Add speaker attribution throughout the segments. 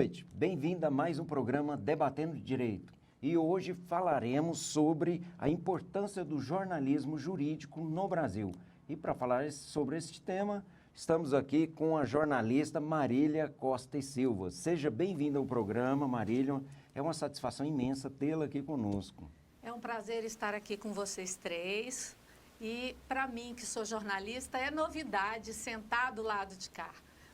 Speaker 1: noite, bem-vindo a mais um programa Debatendo Direito. E hoje falaremos sobre a importância do jornalismo jurídico no Brasil. E para falar sobre este tema, estamos aqui com a jornalista Marília Costa e Silva. Seja bem-vinda ao programa, Marília. É uma satisfação imensa tê-la aqui conosco.
Speaker 2: É um prazer estar aqui com vocês três. E para mim, que sou jornalista, é novidade sentar do lado de cá.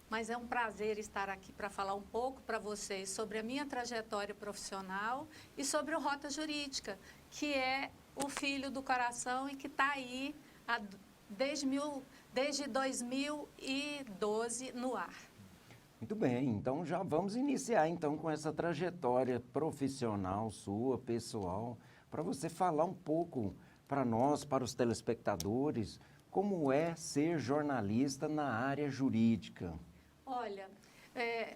Speaker 2: Mas é um prazer estar aqui para falar um pouco para vocês sobre a minha trajetória profissional e sobre o Rota Jurídica, que é o filho do coração e que está aí desde 2012 no ar.
Speaker 1: Muito bem, então já vamos iniciar então com essa trajetória profissional sua, pessoal, para você falar um pouco para nós, para os telespectadores, como é ser jornalista na área jurídica.
Speaker 2: Olha,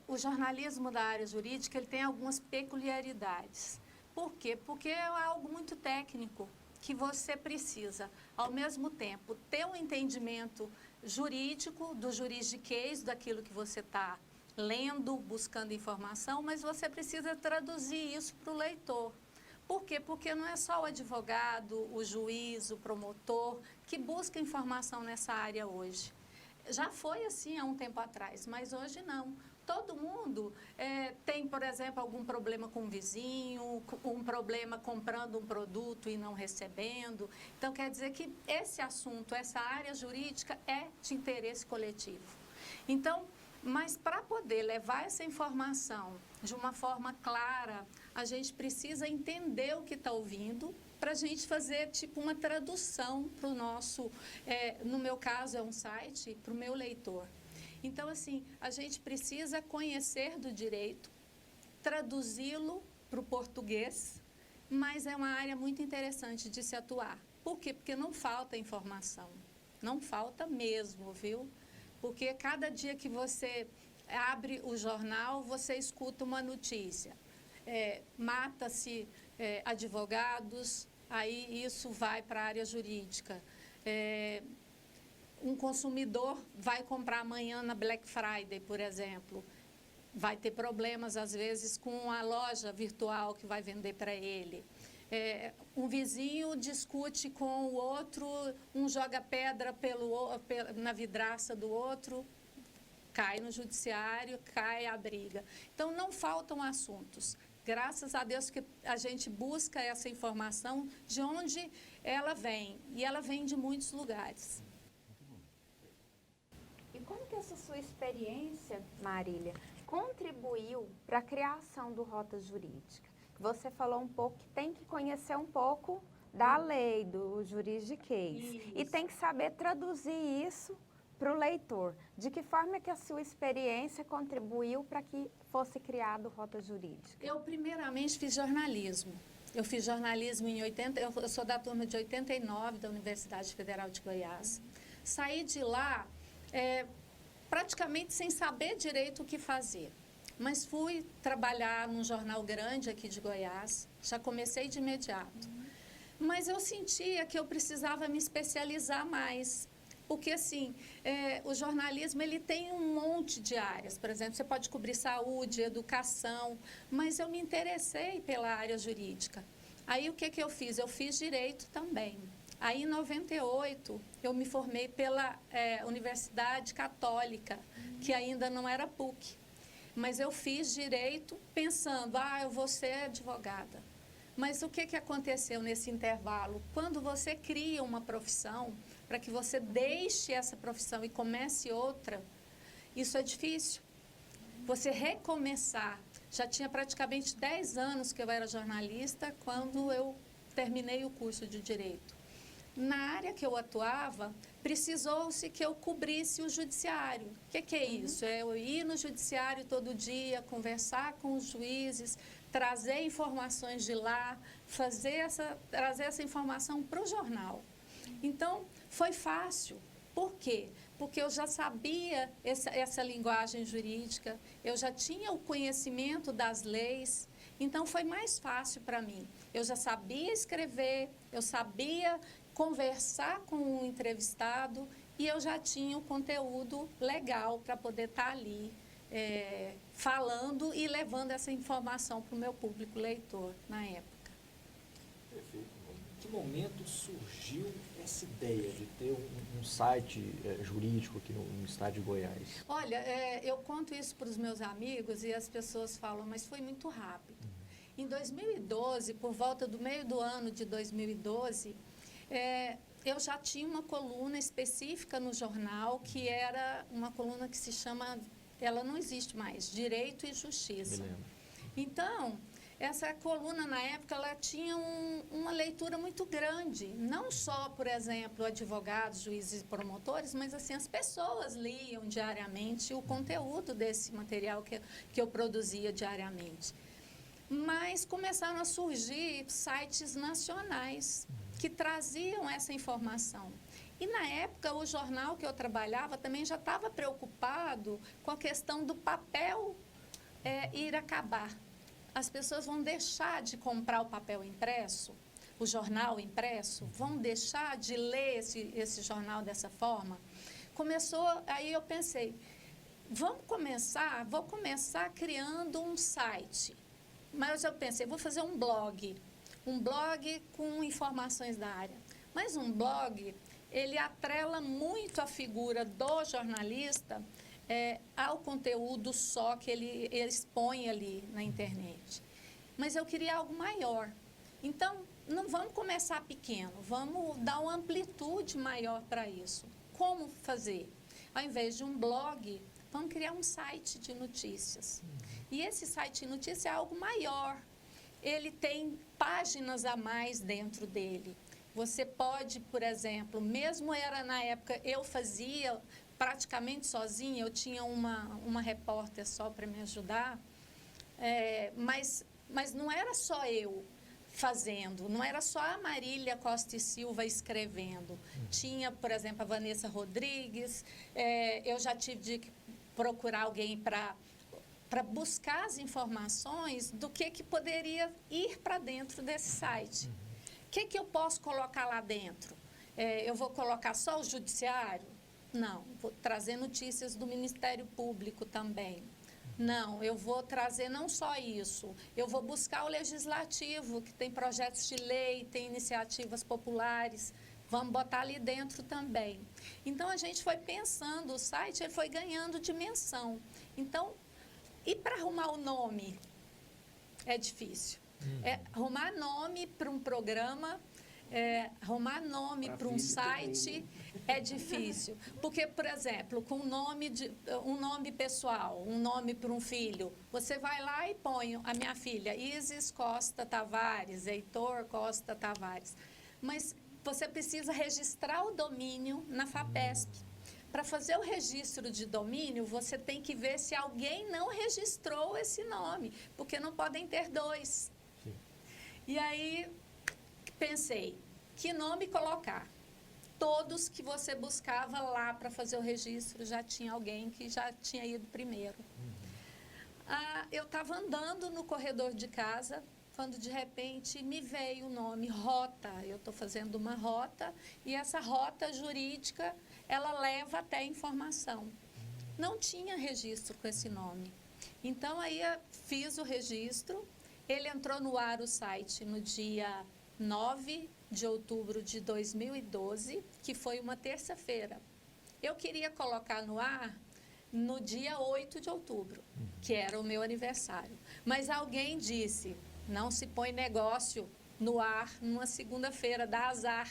Speaker 2: o jornalismo da área jurídica ele tem algumas peculiaridades. Por quê? Porque é algo muito técnico que você precisa, ao mesmo tempo, ter um entendimento jurídico, do juridiquês, daquilo que você está lendo, buscando informação, mas você precisa traduzir isso para o leitor. Por quê? Porque não é só o advogado, o juiz, o promotor que busca informação nessa área hoje. Já foi assim há um tempo atrás, mas hoje não. Todo mundo tem, por exemplo, algum problema com o vizinho, um problema comprando um produto e não recebendo. Então, quer dizer que esse assunto, essa área jurídica é de interesse coletivo. Então, mas para poder levar essa informação de uma forma clara, a gente precisa entender o que está ouvindo, para a gente fazer tipo uma tradução para o nosso, no meu caso é um site, para o meu leitor. Então, assim, a gente precisa conhecer do direito, traduzi-lo para o português, mas é uma área muito interessante de se atuar. Por quê? Porque não falta informação, não falta mesmo, viu? Porque cada dia que você abre o jornal, você escuta uma notícia. Mata-se advogados, aí isso vai para a área jurídica. Um consumidor vai comprar amanhã na Black Friday, por exemplo. Vai ter problemas, às vezes, com a loja virtual que vai vender para ele. Um vizinho discute com o outro, um joga pedra na vidraça do outro, cai no judiciário, cai a briga. Então, não faltam assuntos. Graças a Deus que a gente busca essa informação de onde ela vem. E ela vem de muitos lugares.
Speaker 3: E como que essa sua experiência, Marília, contribuiu para a criação do Rota Jurídica? Você falou um pouco que tem que conhecer um pouco da lei, do juridiquês. Isso. E tem que saber traduzir isso para o leitor. De que forma que a sua experiência contribuiu para que fosse criado Rota Jurídica?
Speaker 2: Eu primeiramente fiz jornalismo. Eu fiz jornalismo em 80, eu sou da turma de 89 da Universidade Federal de Goiás. Saí de lá praticamente sem saber direito o que fazer. Mas fui trabalhar num jornal grande aqui de Goiás, já comecei de imediato. Mas eu sentia que eu precisava me especializar mais. Porque, assim, o jornalismo ele tem um monte de áreas. Por exemplo, você pode cobrir saúde, educação, mas eu me interessei pela área jurídica. Aí, o que eu fiz? Eu fiz direito também. Aí, em 98, eu me formei pela Universidade Católica, que ainda não era PUC. Mas eu fiz direito pensando, eu vou ser advogada. Mas o que aconteceu nesse intervalo? Quando você cria uma profissão, para que você deixe essa profissão e comece outra, isso é difícil. Você recomeçar. Já tinha praticamente 10 anos que eu era jornalista quando eu terminei o curso de Direito. Na área que eu atuava, precisou-se que eu cobrisse o judiciário. O que é isso? É eu ir no judiciário todo dia, conversar com os juízes, trazer informações de lá, trazer essa informação para o jornal. Então, foi fácil. Por quê? Porque eu já sabia essa linguagem jurídica, eu já tinha o conhecimento das leis, então foi mais fácil para mim. Eu já sabia escrever, eu sabia conversar com o entrevistado e eu já tinha o conteúdo legal para poder estar ali falando e levando essa informação para o meu público leitor na época.
Speaker 4: Perfeito. Em que momento surgiu essa ideia de ter um site jurídico aqui no estado de Goiás?
Speaker 2: Olha, eu conto isso para os meus amigos e as pessoas falam, mas foi muito rápido. Em 2012, por volta do meio do ano de 2012, eu já tinha uma coluna específica no jornal, que era uma coluna que se chama, ela não existe mais, Direito e Justiça. Então, essa coluna, na época, ela tinha uma leitura muito grande. Não só, por exemplo, advogados, juízes e promotores, mas assim, as pessoas liam diariamente o conteúdo desse material que eu produzia diariamente. Mas começaram a surgir sites nacionais que traziam essa informação. E, na época, o jornal que eu trabalhava também já estava preocupado com a questão do papel ir acabar. As pessoas vão deixar de comprar o papel impresso, o jornal impresso, vão deixar de ler esse jornal dessa forma. Aí eu pensei, vou começar criando um site. Mas eu pensei, vou fazer um blog com informações da área. Mas um blog, ele atrela muito a figura do jornalista ao conteúdo só que ele expõe ali na internet. Mas eu queria algo maior. Então, não vamos começar pequeno, vamos dar uma amplitude maior para isso. Como fazer? Ao invés de um blog, vamos criar um site de notícias. E esse site de notícias é algo maior. Ele tem páginas a mais dentro dele. Você pode, por exemplo, mesmo na época, eu fazia praticamente sozinha, eu tinha uma repórter só para me ajudar, mas não era só eu fazendo, não era só a Marília Costa e Silva escrevendo. Tinha, por exemplo, a Vanessa Rodrigues, eu já tive de procurar alguém para buscar as informações do que poderia ir para dentro desse site. O que eu posso colocar lá dentro? Eu vou colocar só o judiciário? Não, vou trazer notícias do Ministério Público também. Não, eu vou trazer não só isso, eu vou buscar o legislativo, que tem projetos de lei, tem iniciativas populares, vamos botar ali dentro também. Então, a gente foi pensando, o site ele foi ganhando dimensão. Então, e para arrumar o nome? É difícil. Arrumar nome para um programa, arrumar nome para um site é difícil. Porque, por exemplo, com um nome pessoal, um nome para um filho, você vai lá e põe a minha filha, Isis Costa Tavares, Heitor Costa Tavares. Mas você precisa registrar o domínio na FAPESP. Para fazer o registro de domínio, você tem que ver se alguém não registrou esse nome, porque não podem ter dois. Sim. E aí, pensei, que nome colocar? Todos que você buscava lá para fazer o registro, já tinha alguém que já tinha ido primeiro. Eu estava andando no corredor de casa, quando de repente me veio o nome Rota. Eu estou fazendo uma rota e essa rota jurídica, ela leva até a informação. Não tinha registro com esse nome. Então, aí fiz o registro, ele entrou no ar o site no dia 9 de outubro de 2012, que foi uma terça-feira. Eu queria colocar no ar no dia 8 de outubro, que era o meu aniversário. Mas alguém disse, não se põe negócio no ar numa segunda-feira, dá azar.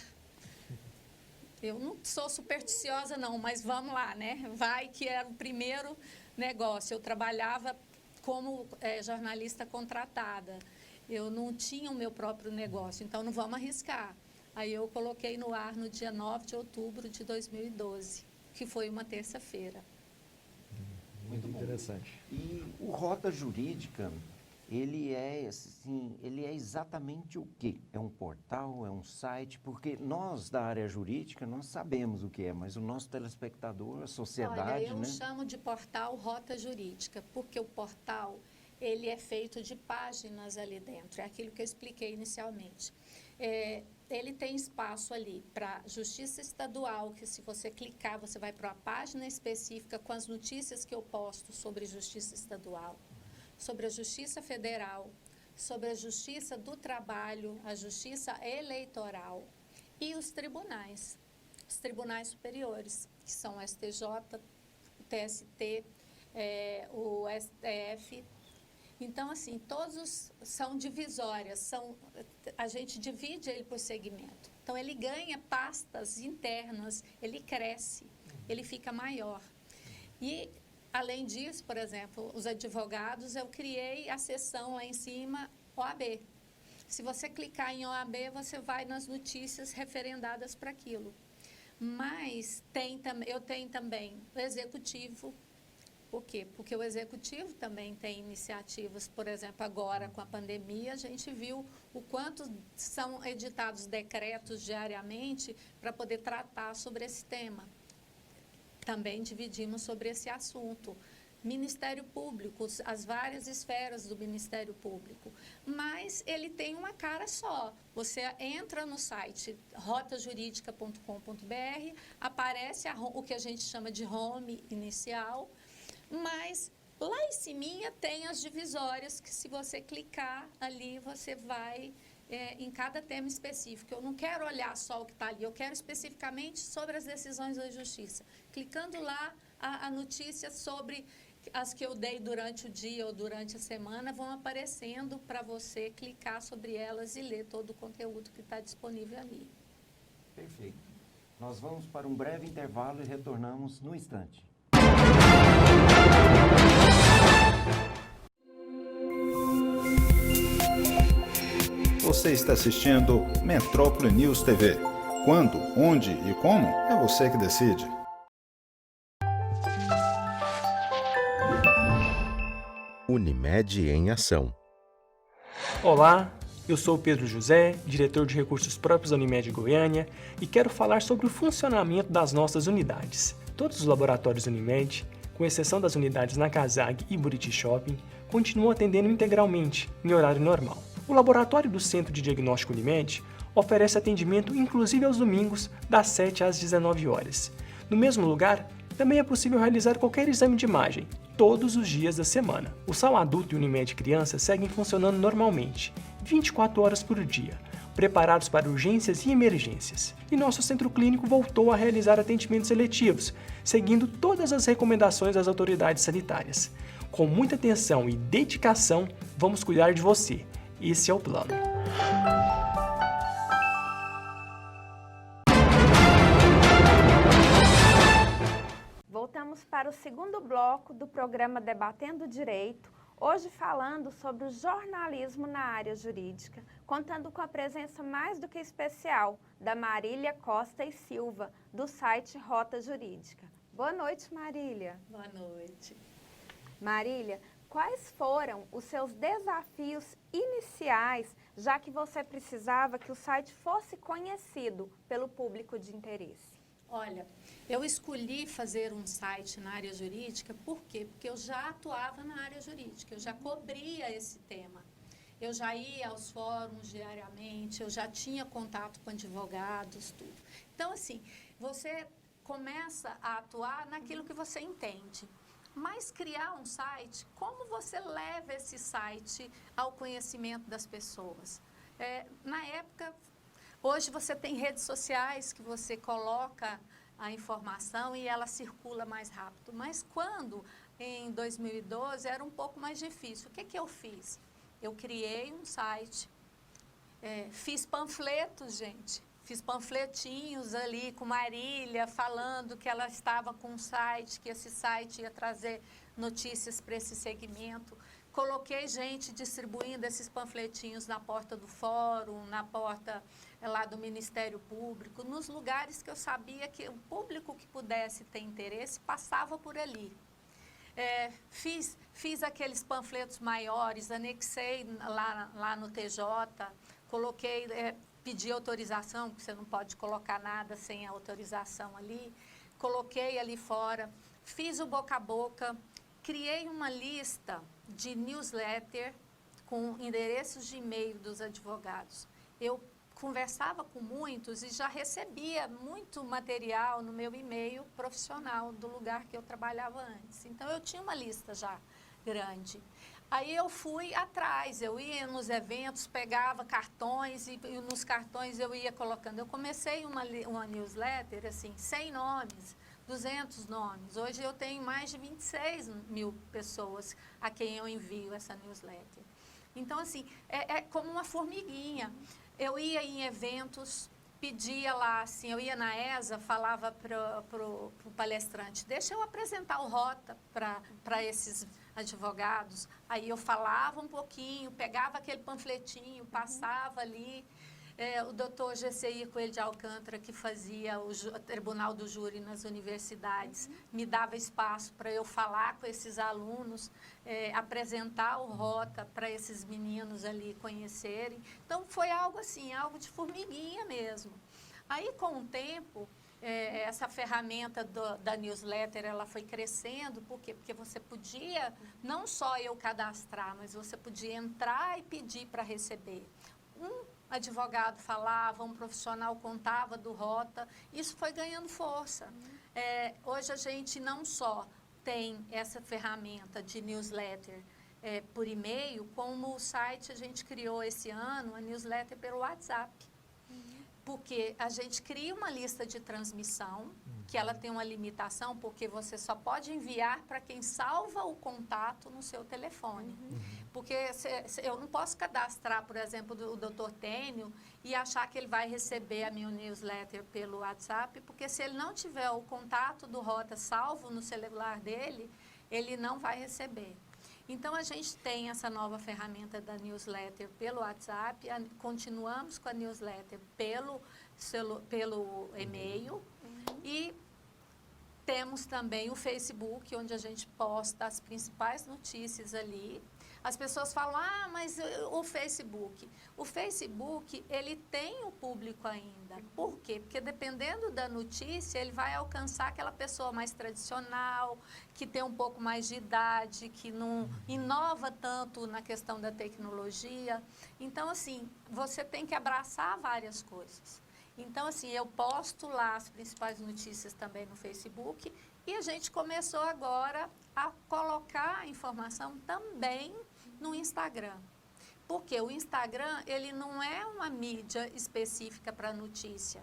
Speaker 2: Eu não sou supersticiosa não, mas vamos lá, né? Vai que era o primeiro negócio. Eu trabalhava como jornalista contratada. Eu não tinha o meu próprio negócio, então não vamos arriscar. Aí eu coloquei no ar no dia 9 de outubro de 2012, que foi uma terça-feira.
Speaker 4: Muito interessante.
Speaker 1: E o Rota Jurídica, ele é exatamente o quê? É um portal, é um site? Porque nós da área jurídica, nós sabemos o que é, mas o nosso telespectador, a sociedade,
Speaker 2: Olha, eu chamo de portal Rota Jurídica, porque o portal, ele é feito de páginas ali dentro, é aquilo que eu expliquei inicialmente. ele tem espaço ali para Justiça Estadual, que se você clicar, você vai para uma página específica com as notícias que eu posto sobre Justiça Estadual, sobre a Justiça Federal, sobre a Justiça do Trabalho, a Justiça Eleitoral e os tribunais superiores, que são o STJ, o TST, o STF. Então, assim, todos são divisórias, a gente divide ele por segmento. Então, ele ganha pastas internas, ele cresce, ele fica maior. E, além disso, por exemplo, os advogados, eu criei a seção lá em cima, OAB. Se você clicar em OAB, você vai nas notícias referendadas para aquilo. Mas eu tenho também o executivo. Por quê? Porque o executivo também tem iniciativas, por exemplo, agora com a pandemia, a gente viu o quanto são editados decretos diariamente para poder tratar sobre esse tema. Também dividimos sobre esse assunto. Ministério Público, as várias esferas do Ministério Público, mas ele tem uma cara só. Você entra no site rotajuridica.com.br, aparece o que a gente chama de home inicial, mas lá em cima tem as divisórias que, se você clicar ali, você vai em cada tema específico. Eu não quero olhar só o que está ali, eu quero especificamente sobre as decisões da Justiça. Clicando lá, a notícia sobre as que eu dei durante o dia ou durante a semana vão aparecendo para você clicar sobre elas e ler todo o conteúdo que está disponível ali.
Speaker 1: Perfeito. Nós vamos para um breve intervalo e retornamos no instante.
Speaker 5: Você está assistindo Metrópole News TV. Quando, onde e como, é você que decide.
Speaker 6: Unimed em Ação.
Speaker 7: Olá, eu sou o Pedro José, diretor de recursos próprios da Unimed Goiânia, e quero falar sobre o funcionamento das nossas unidades. Todos os laboratórios Unimed, com exceção das unidades na Casag e Buriti Shopping, continuam atendendo integralmente, em horário normal. O laboratório do Centro de Diagnóstico Unimed oferece atendimento inclusive aos domingos, das 7 às 19 horas. No mesmo lugar, também é possível realizar qualquer exame de imagem, todos os dias da semana. O Sal Adulto e Unimed Criança seguem funcionando normalmente, 24 horas por dia, preparados para urgências e emergências. E nosso centro clínico voltou a realizar atendimentos seletivos, seguindo todas as recomendações das autoridades sanitárias. Com muita atenção e dedicação, vamos cuidar de você. Esse é o plano.
Speaker 3: Voltamos para o segundo bloco do programa Debatendo Direito, hoje falando sobre o jornalismo na área jurídica, contando com a presença mais do que especial da Marília Costa e Silva, do site Rota Jurídica. Boa noite, Marília.
Speaker 2: Boa noite.
Speaker 3: Marília, quais foram os seus desafios iniciais, já que você precisava que o site fosse conhecido pelo público de interesse?
Speaker 2: Olha, eu escolhi fazer um site na área jurídica, por quê? Porque eu já atuava na área jurídica, eu já cobria esse tema. Eu já ia aos fóruns diariamente, eu já tinha contato com advogados, tudo. Então, assim, você começa a atuar naquilo que você entende. Mas criar um site, como você leva esse site ao conhecimento das pessoas? Na época, hoje você tem redes sociais que você coloca a informação e ela circula mais rápido. Mas quando, em 2012, era um pouco mais difícil. O que eu fiz? Eu criei um site, fiz panfletos, gente. Fiz panfletinhos ali com Marília, falando que ela estava com um site, que esse site ia trazer notícias para esse segmento. Coloquei gente distribuindo esses panfletinhos na porta do fórum, na porta lá do Ministério Público, nos lugares que eu sabia que o público que pudesse ter interesse passava por ali. Fiz aqueles panfletos maiores, anexei lá no TJ, coloquei... Pedi autorização, porque você não pode colocar nada sem a autorização ali. Coloquei ali fora, fiz o boca a boca, criei uma lista de newsletter com endereços de e-mail dos advogados. Eu conversava com muitos e já recebia muito material no meu e-mail profissional do lugar que eu trabalhava antes. Então, eu tinha uma lista já grande. Aí eu fui atrás, eu ia nos eventos, pegava cartões e nos cartões eu ia colocando. Eu comecei uma newsletter, assim, 100 nomes, 200 nomes. Hoje eu tenho mais de 26 mil pessoas a quem eu envio essa newsletter. Então, assim, é como uma formiguinha. Eu ia em eventos, pedia lá, assim, eu ia na ESA, falava para o palestrante, deixa eu apresentar o Rota para esses advogados. Aí eu falava um pouquinho, pegava aquele panfletinho, passava ali. O doutor GCI Coelho de Alcântara, que fazia o Tribunal do Júri nas universidades, me dava espaço para eu falar com esses alunos, apresentar o Rota para esses meninos ali conhecerem. Então, foi algo assim, algo de formiguinha mesmo. Aí, com o tempo, essa ferramenta da newsletter, ela foi crescendo. Por quê? Porque você podia, não só eu cadastrar, mas você podia entrar e pedir para receber. Um advogado falava, um profissional contava do Rota, isso foi ganhando força. Hoje a gente não só tem essa ferramenta de newsletter por e-mail, como o site a gente criou esse ano, a newsletter pelo WhatsApp. Porque a gente cria uma lista de transmissão, que ela tem uma limitação, porque você só pode enviar para quem salva o contato no seu telefone. Porque eu não posso cadastrar, por exemplo, o Dr. Tênio e achar que ele vai receber a minha newsletter pelo WhatsApp, porque se ele não tiver o contato do Rota salvo no celular dele, ele não vai receber. Então, a gente tem essa nova ferramenta da newsletter pelo WhatsApp, continuamos com a newsletter pelo e-mail e temos também o Facebook, onde a gente posta as principais notícias ali. As pessoas falam, mas o Facebook. O Facebook, ele tem o público ainda. Por quê? Porque dependendo da notícia, ele vai alcançar aquela pessoa mais tradicional, que tem um pouco mais de idade, que não inova tanto na questão da tecnologia. Então, assim, você tem que abraçar várias coisas. Então, assim, eu posto lá as principais notícias também no Facebook e a gente começou agora a colocar a informação também no Instagram. Porque o Instagram, ele não é uma mídia específica para notícia.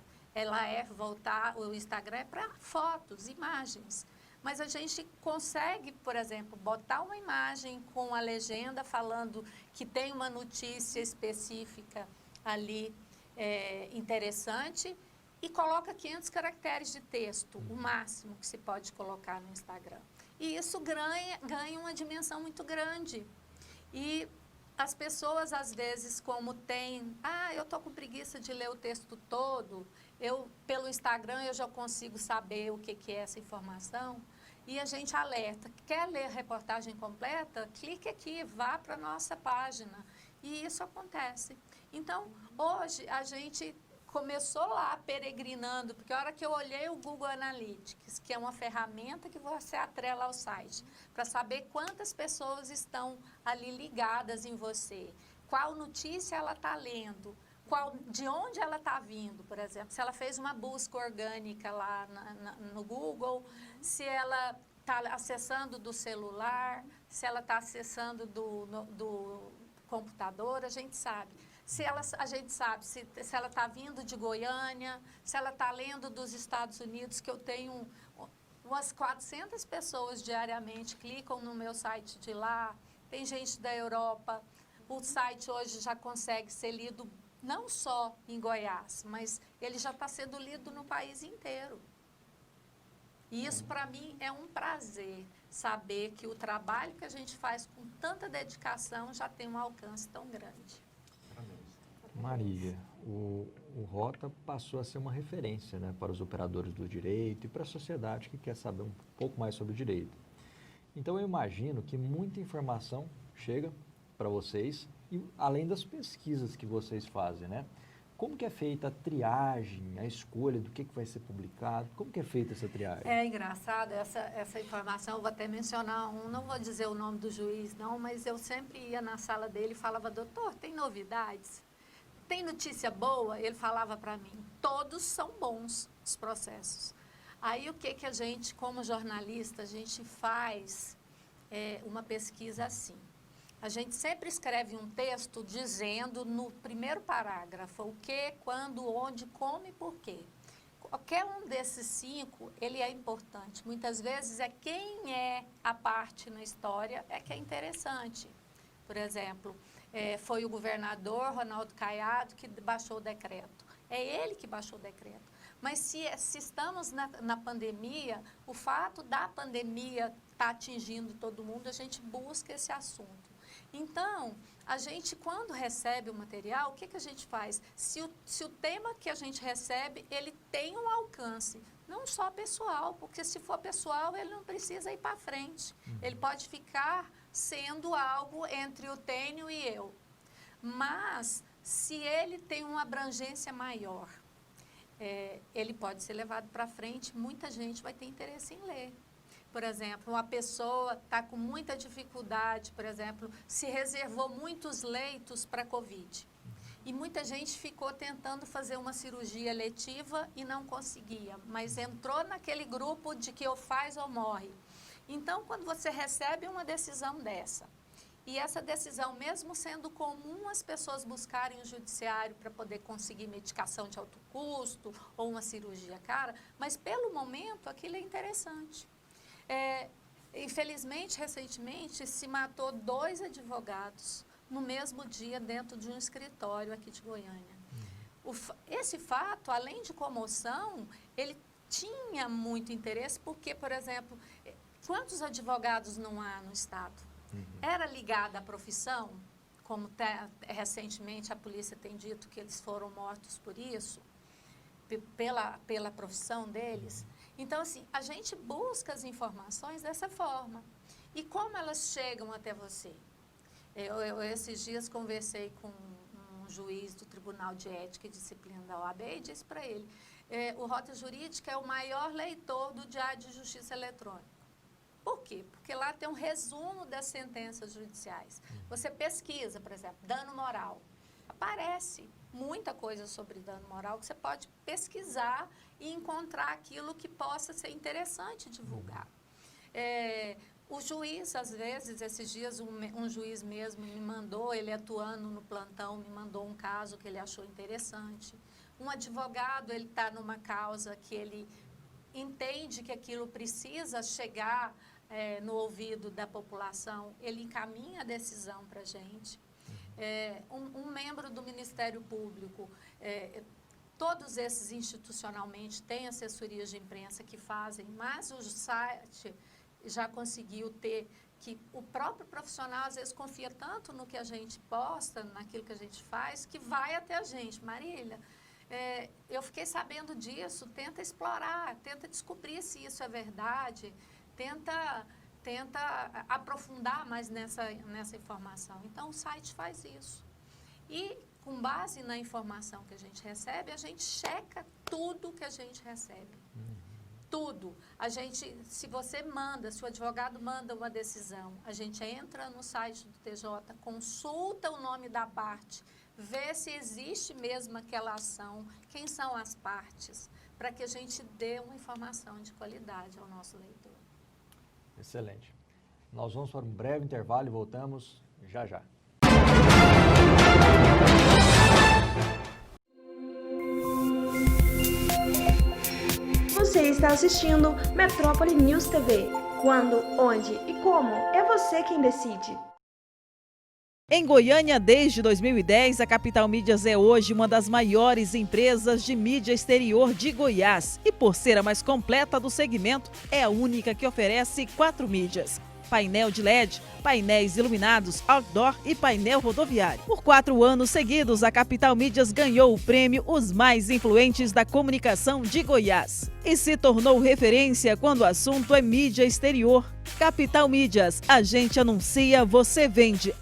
Speaker 2: O Instagram é para fotos, imagens. Mas a gente consegue, por exemplo, botar uma imagem com a legenda falando que tem uma notícia específica ali interessante e coloca 500 caracteres de texto, o máximo que se pode colocar no Instagram. E isso ganha uma dimensão muito grande. E as pessoas, às vezes, como tem... eu estou com preguiça de ler o texto todo, pelo Instagram eu já consigo saber o que é essa informação. E a gente alerta, quer ler a reportagem completa? Clique aqui, vá para a nossa página. E isso acontece. Então, hoje, a gente começou lá peregrinando, porque a hora que eu olhei o Google Analytics, que é uma ferramenta que você atrela ao site, para saber quantas pessoas estão ali ligadas em você, qual notícia ela está lendo, de onde ela está vindo, por exemplo, se ela fez uma busca orgânica lá no Google, se ela está acessando do celular, se ela está acessando do computador, a gente sabe. A gente sabe se ela está vindo de Goiânia, se ela está lendo dos Estados Unidos, que eu tenho umas 400 pessoas diariamente clicam no meu site de lá, tem gente da Europa. O site hoje já consegue ser lido não só em Goiás, mas ele já está sendo lido no país inteiro. E isso, para mim, é um prazer, saber que o trabalho que a gente faz com tanta dedicação já tem um alcance tão grande.
Speaker 4: Marília, o Rota passou a ser uma referência, né, para os operadores do direito e para a sociedade que quer saber um pouco mais sobre o direito. Então, eu imagino que muita informação chega para vocês, e além das pesquisas que vocês fazem, né? Como que é feita a triagem, a escolha do que vai ser publicado? Como que é feita essa triagem?
Speaker 2: É engraçado essa informação, eu vou até mencionar não vou dizer o nome do juiz não, mas eu sempre ia na sala dele e falava, doutor, tem novidades? tem notícia boa? Ele falava para mim, todos são bons os processos. Aí o que a gente, como jornalista, a gente faz uma pesquisa assim. A gente sempre escreve um texto dizendo no primeiro parágrafo o que, quando, onde, como e por quê. Qualquer um desses 5, ele é importante. Muitas vezes é quem é a parte na história que é interessante. Por exemplo, foi o governador Ronaldo Caiado que baixou o decreto. É ele que baixou o decreto. Mas se estamos na pandemia, o fato da pandemia estar atingindo todo mundo, a gente busca esse assunto. Então, a gente, quando recebe o material, o que a gente faz? Se o tema que a gente recebe, ele tem um alcance, não só pessoal, porque se for pessoal, ele não precisa ir para frente. Ele pode ficar sendo algo entre o Tênio e eu. Mas, se ele tem uma abrangência maior, ele pode ser levado para frente, muita gente vai ter interesse em ler. Por exemplo, uma pessoa está com muita dificuldade, por exemplo, se reservou muitos leitos para Covid. E muita gente ficou tentando fazer uma cirurgia letiva e não conseguia, mas entrou naquele grupo de que ou faz ou morre. Então, quando você recebe uma decisão dessa, e essa decisão, mesmo sendo comum as pessoas buscarem o judiciário para poder conseguir medicação de alto custo ou uma cirurgia cara, mas pelo momento aquilo é interessante. Infelizmente, recentemente, se matou 2 advogados no mesmo dia dentro de um escritório aqui de Goiânia. Esse fato, além de comoção, ele tinha muito interesse porque, por exemplo, quantos advogados não há no Estado? Era ligada à profissão, como recentemente a polícia tem dito que eles foram mortos por isso, pela profissão deles. Então, assim, a gente busca as informações dessa forma. E como elas chegam até você? Eu esses dias conversei com um juiz do Tribunal de Ética e Disciplina da OAB e disse para ele, o Rota Jurídica é o maior leitor do Diário de Justiça Eletrônico. Por quê? Porque lá tem um resumo das sentenças judiciais. Você pesquisa, por exemplo, dano moral. Aparece muita coisa sobre dano moral que você pode pesquisar e encontrar aquilo que possa ser interessante divulgar. O juiz, às vezes, esses dias, um juiz mesmo me mandou, ele atuando no plantão, me mandou um caso que ele achou interessante. Um advogado, ele está numa causa que ele entende que aquilo precisa chegar no ouvido da população, ele encaminha a decisão para a gente. Um membro do Ministério Público, todos esses institucionalmente têm assessorias de imprensa que fazem, mas o site já conseguiu ter que o próprio profissional às vezes confia tanto no que a gente posta, naquilo que a gente faz, que vai até a gente. Marília, eu fiquei sabendo disso, tenta explorar, tenta descobrir se isso é verdade, tenta aprofundar mais nessa informação. Então, o site faz isso. E, com base na informação que a gente recebe, a gente checa tudo que a gente recebe. Tudo. Se você se o advogado manda uma decisão, a gente entra no site do TJ, consulta o nome da parte, vê se existe mesmo aquela ação, quem são as partes, para que a gente dê uma informação de qualidade ao nosso leitor.
Speaker 4: Excelente. Nós vamos para um breve intervalo e voltamos já já.
Speaker 8: Você está assistindo Metrópole News TV. Quando, onde e como, é você quem decide.
Speaker 9: Em Goiânia, desde 2010, a Capital Mídias é hoje uma das maiores empresas de mídia exterior de Goiás. E por ser a mais completa do segmento, é a única que oferece 4 mídias. Painel de LED, painéis iluminados, outdoor e painel rodoviário. Por 4 anos seguidos, a Capital Mídias ganhou o prêmio Os Mais Influentes da Comunicação de Goiás. E se tornou referência quando o assunto é mídia exterior. Capital Mídias, a gente anuncia, você vende.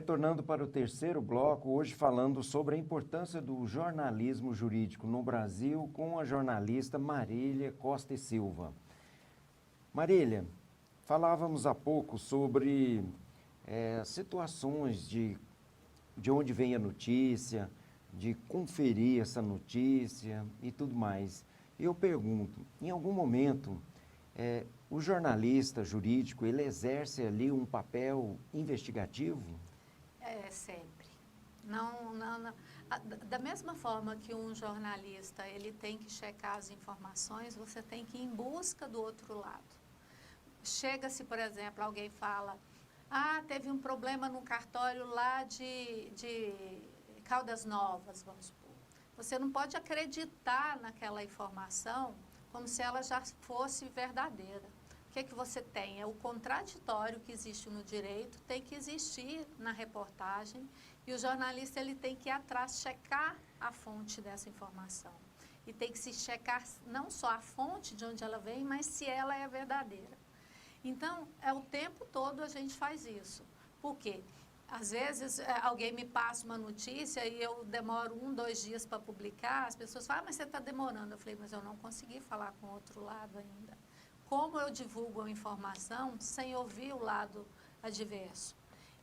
Speaker 1: Retornando para o terceiro bloco, hoje falando sobre a importância do jornalismo jurídico no Brasil com a jornalista Marília Costa e Silva. Marília, falávamos há pouco sobre situações de onde vem a notícia, de conferir essa notícia e tudo mais. Eu pergunto, em algum momento, o jornalista jurídico, ele exerce ali um papel investigativo?
Speaker 2: Sempre. Não. Da mesma forma que um jornalista, ele tem que checar as informações, você tem que ir em busca do outro lado. Chega-se, por exemplo, alguém fala, teve um problema no cartório lá de Caldas Novas, vamos supor. Você não pode acreditar naquela informação como se ela já fosse verdadeira. O que você tem? É o contraditório que existe no direito, tem que existir na reportagem, e o jornalista ele tem que ir atrás, checar a fonte dessa informação. E tem que se checar não só a fonte de onde ela vem, mas se ela é verdadeira. Então, o tempo todo a gente faz isso. Por quê? Às vezes, alguém me passa uma notícia e eu demoro 1, 2 dias para publicar, as pessoas falam, mas você está demorando. Eu falei, mas eu não consegui falar com o outro lado ainda. Como eu divulgo a informação sem ouvir o lado adverso?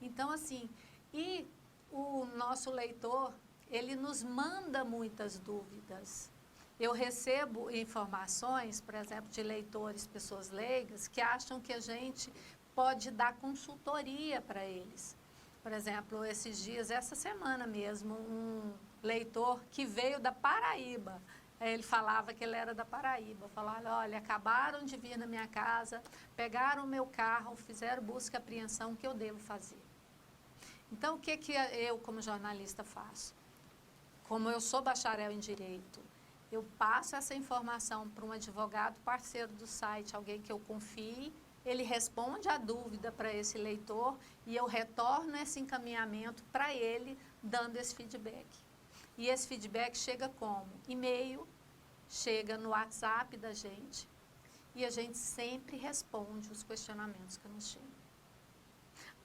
Speaker 2: Então, assim, e o nosso leitor, ele nos manda muitas dúvidas. Eu recebo informações, por exemplo, de leitores, pessoas leigas, que acham que a gente pode dar consultoria para eles. Por exemplo, esses dias, essa semana mesmo, um leitor que veio da Paraíba, ele falava que ele era da Paraíba, falava, olha, acabaram de vir na minha casa, pegaram o meu carro, fizeram busca e apreensão, o que eu devo fazer? Então, o que eu, como jornalista, faço? Como eu sou bacharel em Direito, eu passo essa informação para um advogado parceiro do site, alguém que eu confie, ele responde a dúvida para esse leitor e eu retorno esse encaminhamento para ele, dando esse feedback. E esse feedback chega como? E-mail, chega no WhatsApp da gente e a gente sempre responde os questionamentos que nos chegam.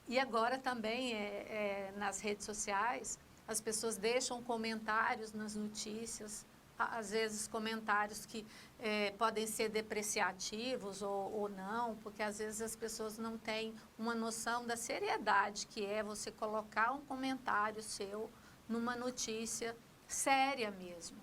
Speaker 2: E agora também, nas redes sociais, as pessoas deixam comentários nas notícias, às vezes comentários que podem ser depreciativos ou não, porque às vezes as pessoas não têm uma noção da seriedade que é você colocar um comentário seu numa notícia séria mesmo.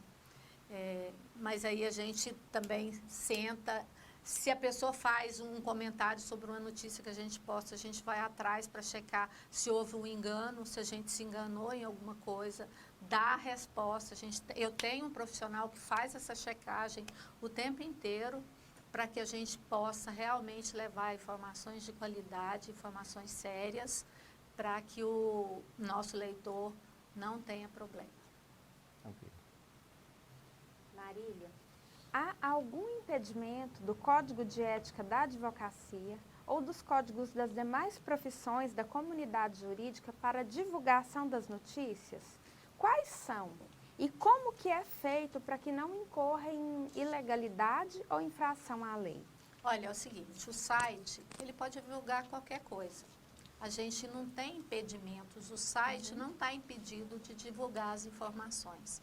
Speaker 2: Mas aí a gente também senta, se a pessoa faz um comentário sobre uma notícia que a gente posta, a gente vai atrás para checar se houve um engano, se a gente se enganou em alguma coisa, dá a resposta. Eu tenho um profissional que faz essa checagem o tempo inteiro para que a gente possa realmente levar informações de qualidade, informações sérias, para que o nosso leitor não tenha problema.
Speaker 1: Okay.
Speaker 3: Marília, há algum impedimento do Código de Ética da Advocacia ou dos códigos das demais profissões da comunidade jurídica para a divulgação das notícias? Quais são? E como que é feito para que não incorra em ilegalidade ou infração à lei?
Speaker 2: Olha, é o seguinte, o site, ele pode divulgar qualquer coisa. A gente não tem impedimentos, o site não está impedido de divulgar as informações.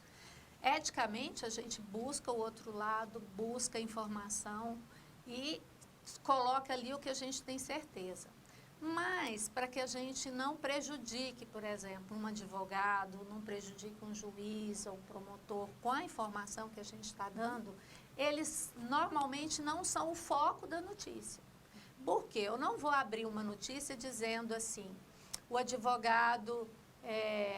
Speaker 2: Eticamente, a gente busca o outro lado, busca informação e coloca ali o que a gente tem certeza. Mas, para que a gente não prejudique, por exemplo, um advogado, não prejudique um juiz ou um promotor com a informação que a gente está dando, eles normalmente não são o foco da notícia. Por quê? Eu não vou abrir uma notícia dizendo assim, o advogado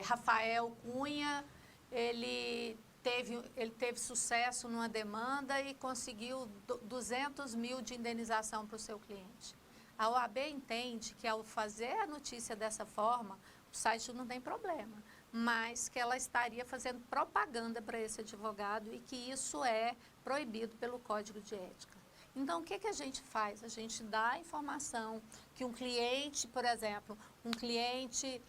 Speaker 2: Rafael Cunha, ele teve sucesso numa demanda e conseguiu 200 mil de indenização para o seu cliente. A OAB entende que ao fazer a notícia dessa forma, o site não tem problema, mas que ela estaria fazendo propaganda para esse advogado e que isso é proibido pelo Código de Ética. Então, o que a gente faz? A gente dá a informação que um cliente, por exemplo, um cliente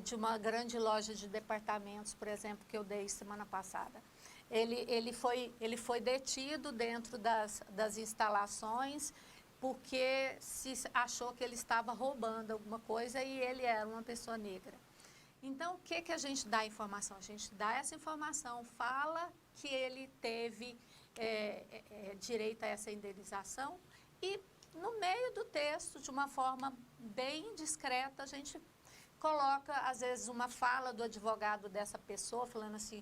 Speaker 2: de uma grande loja de departamentos, por exemplo, que eu dei semana passada, ele foi detido dentro das instalações porque se achou que ele estava roubando alguma coisa e ele era uma pessoa negra. Então, o que a gente dá informação? A gente dá essa informação, fala que ele teve direito a essa indenização e, no meio do texto, de uma forma bem discreta, a gente coloca, às vezes, uma fala do advogado dessa pessoa, falando assim,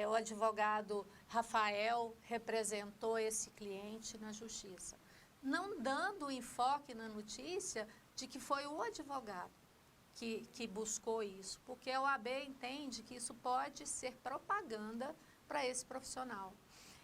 Speaker 2: o advogado Rafael representou esse cliente na justiça. Não dando enfoque na notícia de que foi o advogado que buscou isso, porque a OAB entende que isso pode ser propaganda para esse profissional.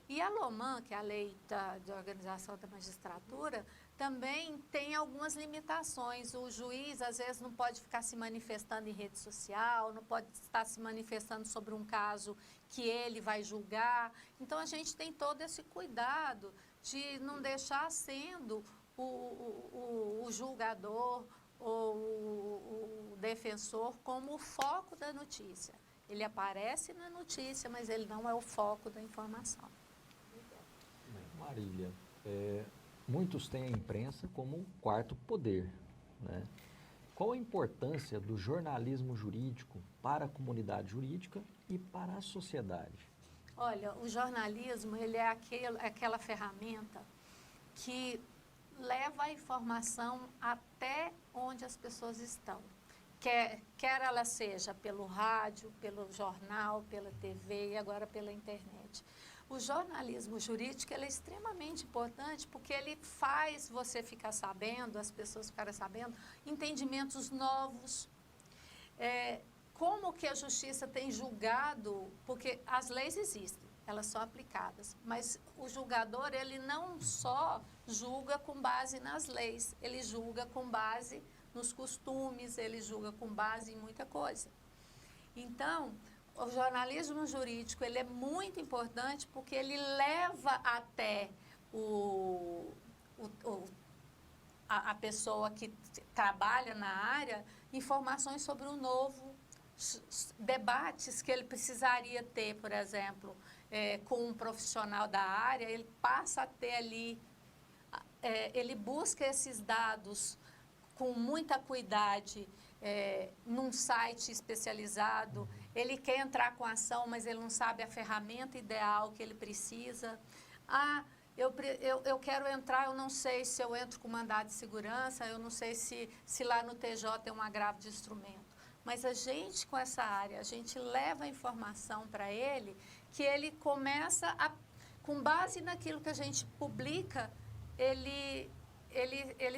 Speaker 2: E a LOMAN, que é a Lei de Organização da Magistratura, também tem algumas limitações. O juiz, às vezes, não pode ficar se manifestando em rede social, não pode estar se manifestando sobre um caso que ele vai julgar. Então, a gente tem todo esse cuidado de não deixar sendo o julgador ou o defensor como o foco da notícia. Ele aparece na notícia, mas ele não é o foco da informação.
Speaker 4: Marília, muitos têm a imprensa como um quarto poder, né? Qual a importância do jornalismo jurídico para a comunidade jurídica e para a sociedade?
Speaker 2: Olha, o jornalismo, ele é aquela ferramenta que leva a informação até onde as pessoas estão. Quer ela seja pelo rádio, pelo jornal, pela TV e agora pela internet. O jornalismo jurídico ele é extremamente importante porque ele faz você ficar sabendo, as pessoas ficarem sabendo, entendimentos novos. Como que a justiça tem julgado, porque as leis existem, elas são aplicadas, mas o julgador ele não só julga com base nas leis, ele julga com base nos costumes, ele julga com base em muita coisa. Então, o jornalismo jurídico ele é muito importante porque ele leva até a pessoa que trabalha na área informações sobre o novo, debates que ele precisaria ter, por exemplo, com um profissional da área, ele passa a ter ali, ele busca esses dados com muita cuidade, num site especializado, ele quer entrar com a ação, mas ele não sabe a ferramenta ideal que ele precisa. Eu quero entrar, eu não sei se eu entro com mandado de segurança, eu não sei se lá no TJ tem um agravo de instrumento. Mas a gente, com essa área, a gente leva a informação para ele, que ele começa com base naquilo que a gente publica, ele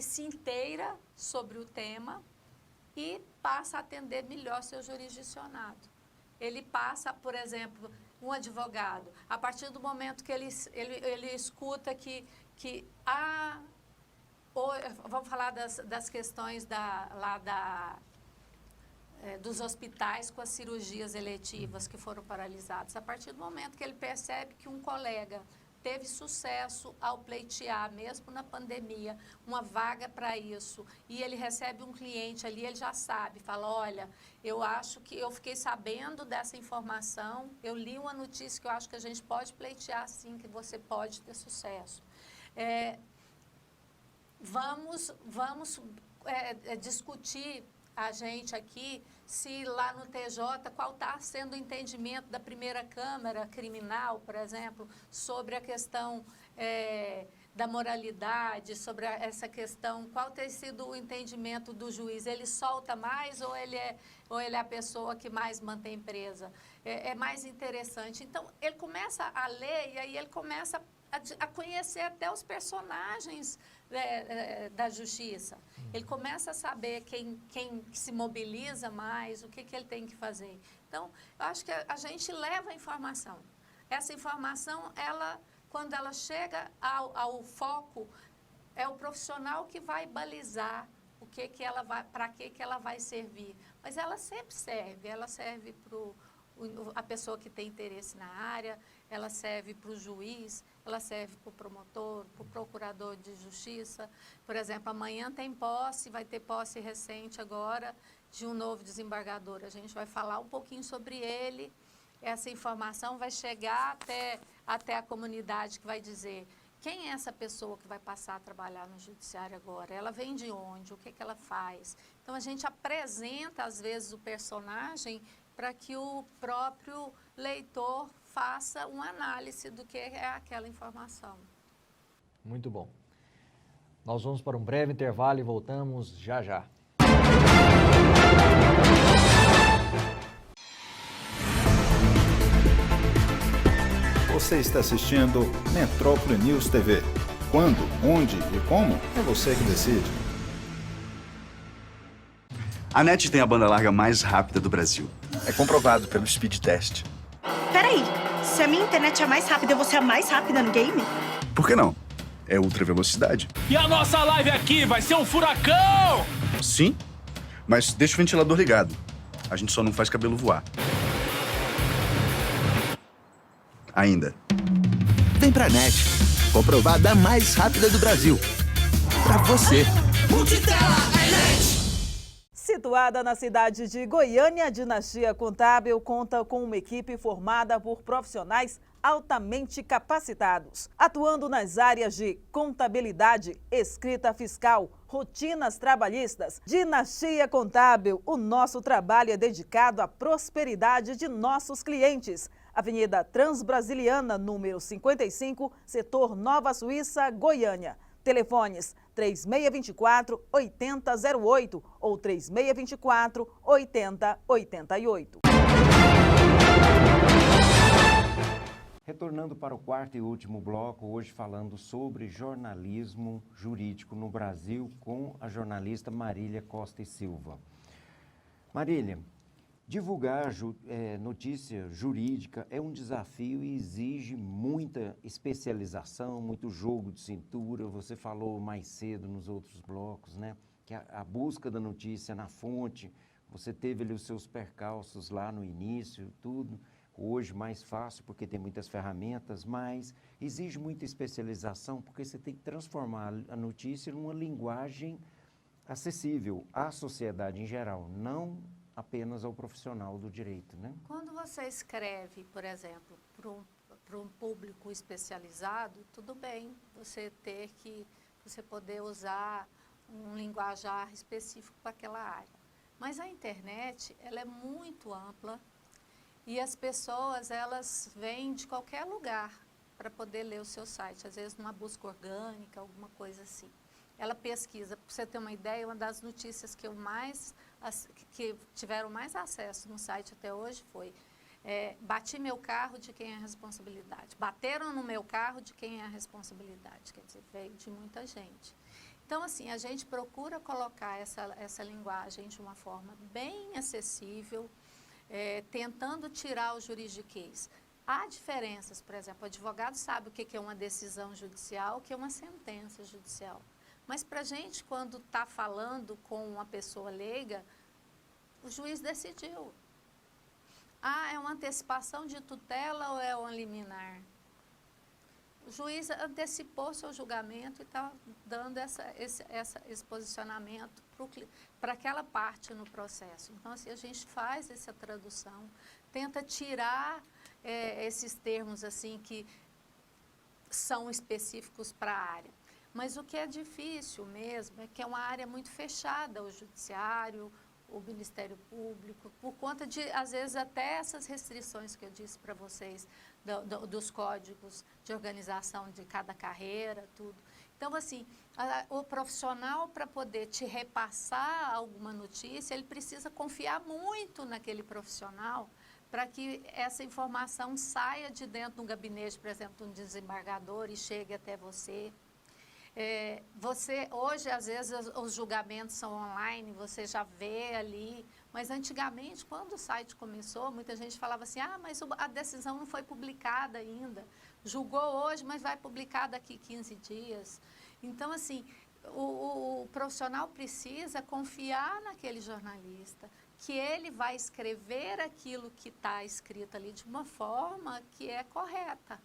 Speaker 2: se inteira sobre o tema e passa a atender melhor seu jurisdicionado. Ele passa, por exemplo, um advogado, a partir do momento que ele escuta vamos falar das questões dos hospitais com as cirurgias eletivas que foram paralisadas. A partir do momento que ele percebe que um colega teve sucesso ao pleitear, mesmo na pandemia, uma vaga para isso, e ele recebe um cliente ali, ele já sabe, fala, olha, eu acho que eu fiquei sabendo dessa informação, eu li uma notícia que eu acho que a gente pode pleitear sim, que você pode ter sucesso. Vamos discutir a gente aqui, se lá no TJ, qual está sendo o entendimento da primeira Câmara Criminal, por exemplo, sobre a questão da moralidade, sobre essa questão, qual tem sido o entendimento do juiz? Ele solta mais ou ele é a pessoa que mais mantém presa? É mais interessante. Então, ele começa a ler e aí ele começa a conhecer até os personagens da justiça. Ele começa a saber quem se mobiliza mais, o que ele tem que fazer. Então, eu acho que a gente leva a informação. Essa informação, quando ela chega ao foco, é o profissional que vai balizar para que ela vai servir. Mas ela sempre serve para a pessoa que tem interesse na área, ela serve para o juiz, ela serve para o promotor, para o procurador de justiça. Por exemplo, amanhã vai ter posse recente agora de um novo desembargador. A gente vai falar um pouquinho sobre ele. Essa informação vai chegar até a comunidade que vai dizer, Quem é essa pessoa que vai passar a trabalhar no judiciário agora? Ela vem de onde? O que ela faz? Então, a gente apresenta, às vezes, o personagem para que o próprio leitor faça uma análise do que é aquela informação.
Speaker 4: Muito bom. Nós vamos para um breve intervalo e voltamos já já.
Speaker 5: Você está assistindo Metrópole News TV. Quando, onde e como, é você que decide.
Speaker 10: A NET tem a banda larga mais rápida do Brasil.
Speaker 11: É comprovado pelo speed test.
Speaker 8: Peraí, se a minha internet é mais rápida, eu vou ser a mais rápida no game?
Speaker 10: Por que não? É ultra velocidade.
Speaker 12: E a nossa live aqui vai ser um furacão!
Speaker 10: Sim, mas deixa o ventilador ligado. A gente só não faz cabelo voar. Ainda.
Speaker 11: Vem pra NET, comprovada a mais rápida do Brasil. Pra você.
Speaker 12: Multitela é NET!
Speaker 9: Situada na cidade de Goiânia, a Dinastia Contábil conta com uma equipe formada por profissionais altamente capacitados, atuando nas áreas de contabilidade, escrita fiscal, rotinas trabalhistas. Dinastia Contábil, o nosso trabalho é dedicado à prosperidade de nossos clientes. Avenida Transbrasiliana, número 55, setor Nova Suíça, Goiânia. Telefones 3624-8008 ou 3624-8088.
Speaker 1: Retornando para o quarto e último bloco, hoje falando sobre jornalismo jurídico no Brasil com a jornalista Marília Costa e Silva. Marília, divulgar notícia jurídica é um desafio e exige muita especialização, muito jogo de cintura. Você falou mais cedo nos outros blocos, né? Que a busca da notícia na fonte, você teve ali os seus percalços lá no início, tudo. Hoje mais fácil porque tem muitas ferramentas, mas exige muita especialização porque você tem que transformar a notícia numa linguagem acessível à sociedade em geral, não apenas ao profissional do direito, né?
Speaker 2: Quando você escreve, por exemplo, para um público especializado, tudo bem você poder usar um linguajar específico para aquela área. Mas a internet, ela é muito ampla e as pessoas, elas vêm de qualquer lugar para poder ler o seu site, às vezes numa busca orgânica, alguma coisa assim. Ela pesquisa, para você ter uma ideia, uma das notícias que tiveram mais acesso no site até hoje foi bati meu carro, de quem é a responsabilidade? Bateram no meu carro, de quem é a responsabilidade? Quer dizer, veio de muita gente. Então, assim, a gente procura colocar essa linguagem de uma forma bem acessível, tentando tirar o juridiquês. Há diferenças, por exemplo, o advogado sabe o que é uma decisão judicial, o que é uma sentença judicial. Mas para a gente, quando está falando com uma pessoa leiga, o juiz decidiu. Ah, é uma antecipação de tutela ou é uma liminar? O juiz antecipou seu julgamento e está dando esse posicionamento para aquela parte no processo. Então, assim, a gente faz essa tradução, tenta tirar esses termos assim que são específicos para a área. Mas o que é difícil mesmo é que é uma área muito fechada, o judiciário, o Ministério Público, por conta de, às vezes, até essas restrições que eu disse para vocês, dos códigos de organização de cada carreira, tudo. Então, assim, o profissional, para poder te repassar alguma notícia, ele precisa confiar muito naquele profissional para que essa informação saia de dentro de um gabinete, por exemplo, de um desembargador e chegue até você. Hoje, às vezes, os julgamentos são online, você já vê ali, mas antigamente, quando o site começou, muita gente falava assim, mas a decisão não foi publicada ainda, julgou hoje, mas vai publicar daqui 15 dias. Então, assim, o profissional precisa confiar naquele jornalista, que ele vai escrever aquilo que está escrito ali de uma forma que é correta.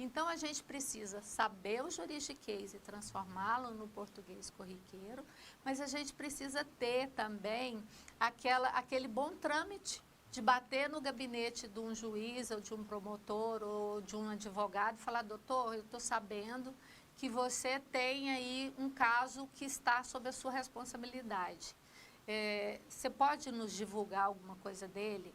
Speaker 2: Então, a gente precisa saber o juridiquês e transformá-lo no português corriqueiro, mas a gente precisa ter também aquele bom trâmite de bater no gabinete de um juiz ou de um promotor ou de um advogado e falar, doutor, eu estou sabendo que você tem aí um caso que está sob a sua responsabilidade. Você pode nos divulgar alguma coisa dele?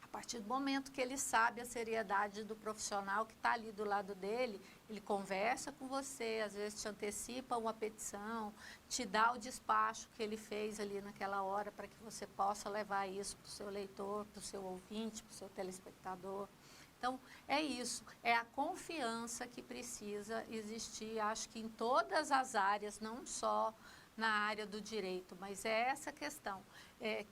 Speaker 2: A partir do momento que ele sabe a seriedade do profissional que está ali do lado dele, ele conversa com você, às vezes te antecipa uma petição, te dá o despacho que ele fez ali naquela hora para que você possa levar isso para o seu leitor, para o seu ouvinte, para o seu telespectador. Então, é isso, é a confiança que precisa existir, acho que em todas as áreas, não só na área do direito, mas é essa questão.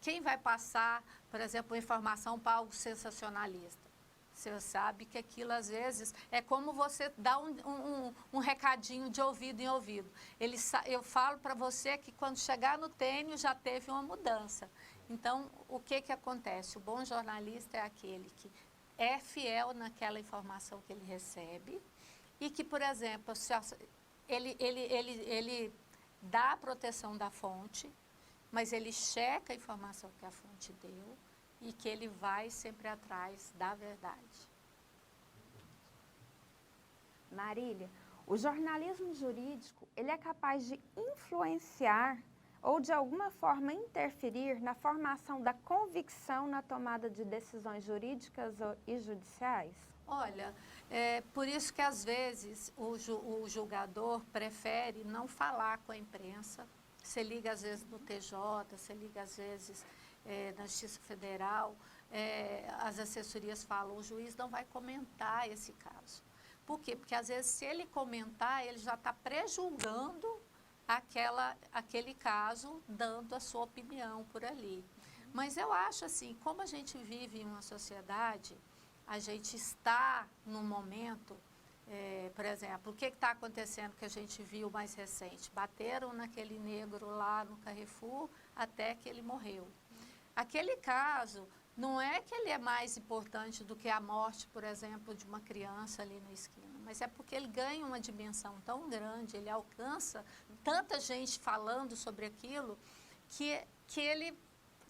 Speaker 2: Quem vai passar, por exemplo, informação para algo sensacionalista? Você sabe que aquilo, às vezes, é como você dá um recadinho de ouvido em ouvido. Eu falo para você que quando chegar no tênis já teve uma mudança. Então, o que acontece? O bom jornalista é aquele que é fiel naquela informação que ele recebe e que, por exemplo, ele dá a proteção da fonte, mas ele checa a informação que a fonte deu e que ele vai sempre atrás da verdade.
Speaker 3: Marília, o jornalismo jurídico, ele é capaz de influenciar ou de alguma forma interferir na formação da convicção na tomada de decisões jurídicas e judiciais?
Speaker 2: Olha, por isso que às vezes o julgador prefere não falar com a imprensa. Você liga às vezes no TJ, você liga às vezes na Justiça Federal, as assessorias falam, o juiz não vai comentar esse caso. Por quê? Porque às vezes se ele comentar, ele já está prejulgando aquele caso, dando a sua opinião por ali. Mas eu acho assim, como a gente vive em uma sociedade, a gente está num momento, por exemplo, o que está acontecendo que a gente viu mais recente? Bateram naquele negro lá no Carrefour até que ele morreu. Aquele caso, não é que ele é mais importante do que a morte, por exemplo, de uma criança ali na esquina, mas é porque ele ganha uma dimensão tão grande, ele alcança tanta gente falando sobre aquilo, que ele,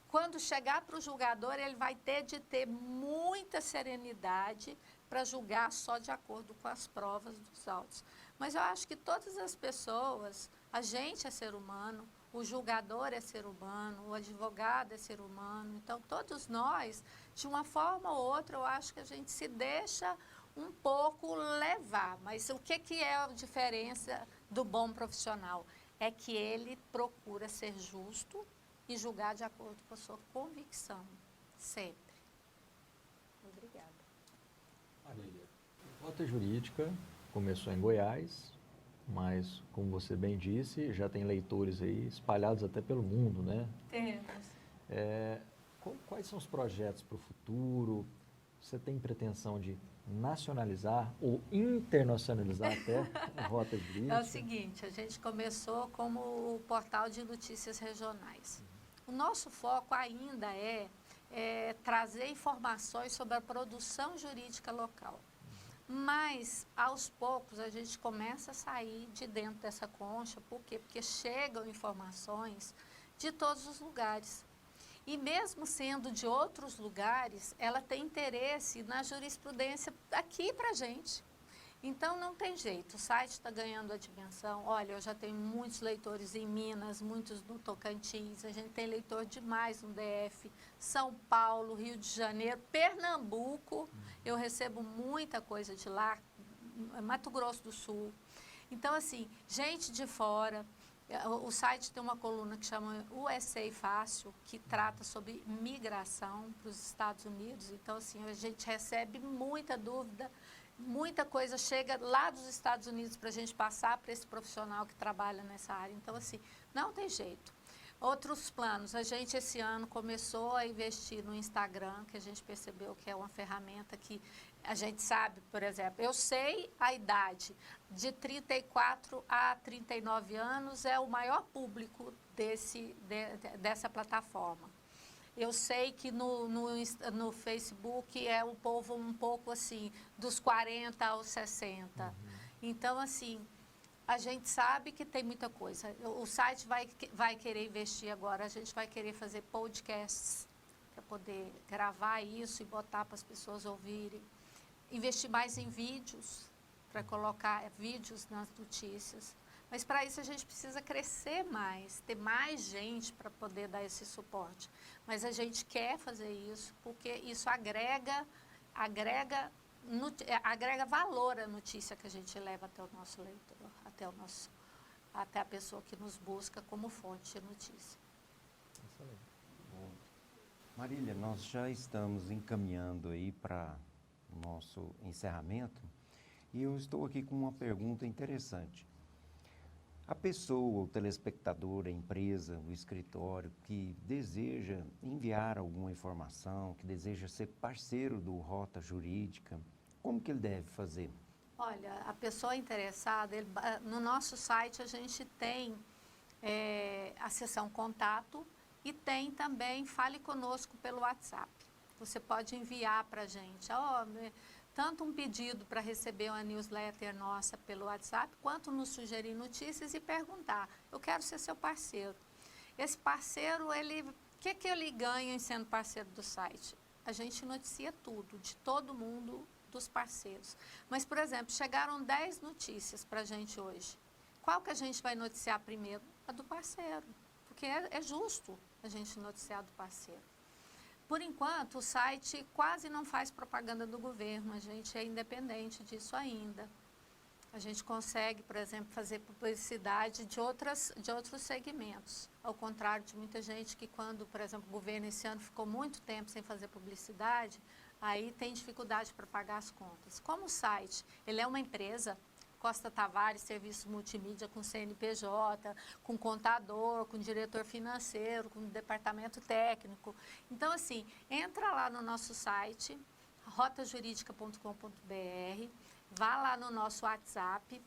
Speaker 2: quando chegar para o julgador, ele vai ter muita serenidade para julgar só de acordo com as provas dos autos. Mas eu acho que todas as pessoas, a gente é ser humano, o julgador é ser humano, o advogado é ser humano. Então, todos nós, de uma forma ou outra, eu acho que a gente se deixa um pouco levar. Mas o que é a diferença do bom profissional? É que ele procura ser justo e julgar de acordo com a sua convicção, sempre.
Speaker 3: Obrigada.
Speaker 4: Marília, a Rota Jurídica começou em Goiás, mas, como você bem disse, já tem leitores aí espalhados até pelo mundo, né?
Speaker 2: Temos.
Speaker 4: Quais são os projetos para o futuro? Você tem pretensão de nacionalizar ou internacionalizar até a Rota Jurídica?
Speaker 2: É o seguinte, a gente começou como o portal de notícias regionais. O nosso foco ainda é trazer informações sobre a produção jurídica local. Mas, aos poucos, a gente começa a sair de dentro dessa concha. Por quê? Porque chegam informações de todos os lugares. E mesmo sendo de outros lugares, ela tem interesse na jurisprudência aqui para a gente. Então, não tem jeito, o site está ganhando a dimensão. Olha, eu já tenho muitos leitores em Minas, muitos no Tocantins, a gente tem leitor demais no DF, São Paulo, Rio de Janeiro, Pernambuco, eu recebo muita coisa de lá, Mato Grosso do Sul. Então, assim, gente de fora, o site tem uma coluna que chama USA Fácil, que trata sobre migração para os Estados Unidos. Então, assim, a gente recebe muita dúvida, muita coisa chega lá dos Estados Unidos para a gente passar para esse profissional que trabalha nessa área. Então, assim, não tem jeito. Outros planos, a gente esse ano começou a investir no Instagram, que a gente percebeu que é uma ferramenta que a gente sabe, por exemplo, eu sei a idade, de 34 a 39 anos é o maior público dessa plataforma. Eu sei que no Facebook é o povo um pouco assim, dos 40 aos 60. Então, assim, a gente sabe que tem muita coisa. O site vai querer investir agora, a gente vai querer fazer podcasts para poder gravar isso e botar para as pessoas ouvirem. Investir mais em vídeos, para colocar vídeos nas notícias. Mas para isso a gente precisa crescer mais, ter mais gente para poder dar esse suporte. Mas a gente quer fazer isso porque isso agrega valor à notícia que a gente leva até o nosso leitor, até a pessoa que nos busca como fonte de notícia.
Speaker 1: Bom, Marília, nós já estamos encaminhando aí para o nosso encerramento e eu estou aqui com uma pergunta interessante. A pessoa, o telespectador, a empresa, o escritório que deseja enviar alguma informação, que deseja ser parceiro do Rota Jurídica, como que ele deve fazer?
Speaker 2: Olha, a pessoa interessada, no nosso site a gente tem a seção contato e tem também Fale Conosco pelo WhatsApp. Você pode enviar para a gente tanto um pedido para receber uma newsletter nossa pelo WhatsApp, quanto nos sugerir notícias e perguntar, eu quero ser seu parceiro. Esse parceiro, o que ele ganha em sendo parceiro do site? A gente noticia tudo, de todo mundo, dos parceiros. Mas, por exemplo, chegaram 10 notícias para a gente hoje. Qual que a gente vai noticiar primeiro? A do parceiro, porque é justo a gente noticiar do parceiro. Por enquanto, o site quase não faz propaganda do governo, a gente é independente disso ainda. A gente consegue, por exemplo, fazer publicidade de outros segmentos. Ao contrário de muita gente que quando, por exemplo, o governo esse ano ficou muito tempo sem fazer publicidade, aí tem dificuldade para pagar as contas. Como o site, ele é uma empresa, Costa Tavares, serviço multimídia com CNPJ, com contador, com diretor financeiro, com departamento técnico. Então, assim, entra lá no nosso site, rotajuridica.com.br, vá lá no nosso WhatsApp,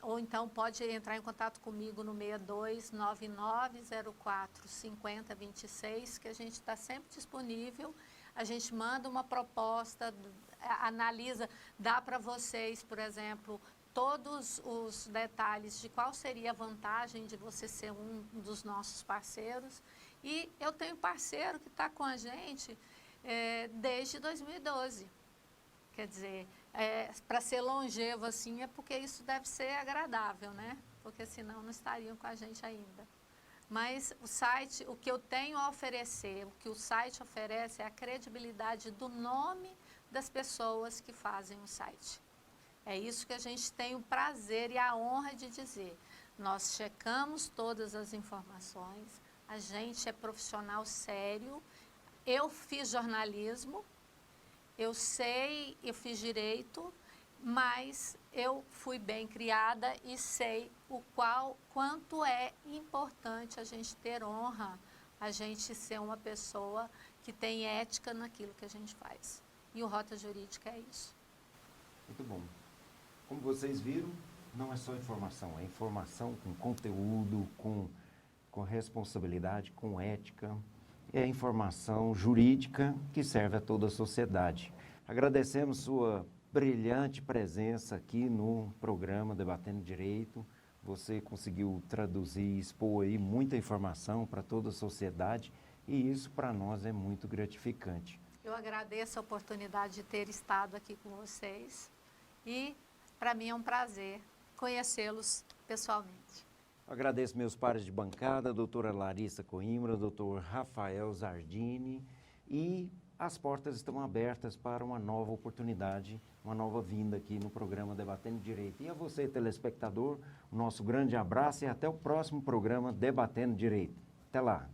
Speaker 2: ou então pode entrar em contato comigo no 6299045026, que a gente está sempre disponível. A gente manda uma proposta, analisa, dá para vocês, por exemplo, todos os detalhes de qual seria a vantagem de você ser um dos nossos parceiros. E eu tenho parceiro que está com a gente desde 2012. Quer dizer, para ser longevo assim é porque isso deve ser agradável, né? Porque senão não estariam com a gente ainda. Mas o site, o que eu tenho a oferecer, o que o site oferece é a credibilidade do nome das pessoas que fazem o site. É isso que a gente tem o prazer e a honra de dizer. Nós checamos todas as informações, a gente é profissional sério, eu fiz jornalismo, eu fiz direito, mas eu fui bem criada e sei quanto é importante a gente ter honra, a gente ser uma pessoa que tem ética naquilo que a gente faz. E o Rota Jurídica é isso.
Speaker 1: Muito bom. Como vocês viram, não é só informação, é informação com conteúdo, com responsabilidade, com ética. É informação jurídica que serve a toda a sociedade. Agradecemos sua brilhante presença aqui no programa Debatendo Direito. Você conseguiu traduzir e expor aí muita informação para toda a sociedade e isso para nós é muito gratificante.
Speaker 2: Eu agradeço a oportunidade de ter estado aqui com vocês e para mim é um prazer conhecê-los pessoalmente.
Speaker 1: Agradeço meus pares de bancada, a doutora Larissa Coimbra, doutor Rafael Zardini, e as portas estão abertas para uma nova oportunidade, uma nova vinda aqui no programa Debatendo Direito. E a você, telespectador, o nosso grande abraço e até o próximo programa Debatendo Direito. Até lá!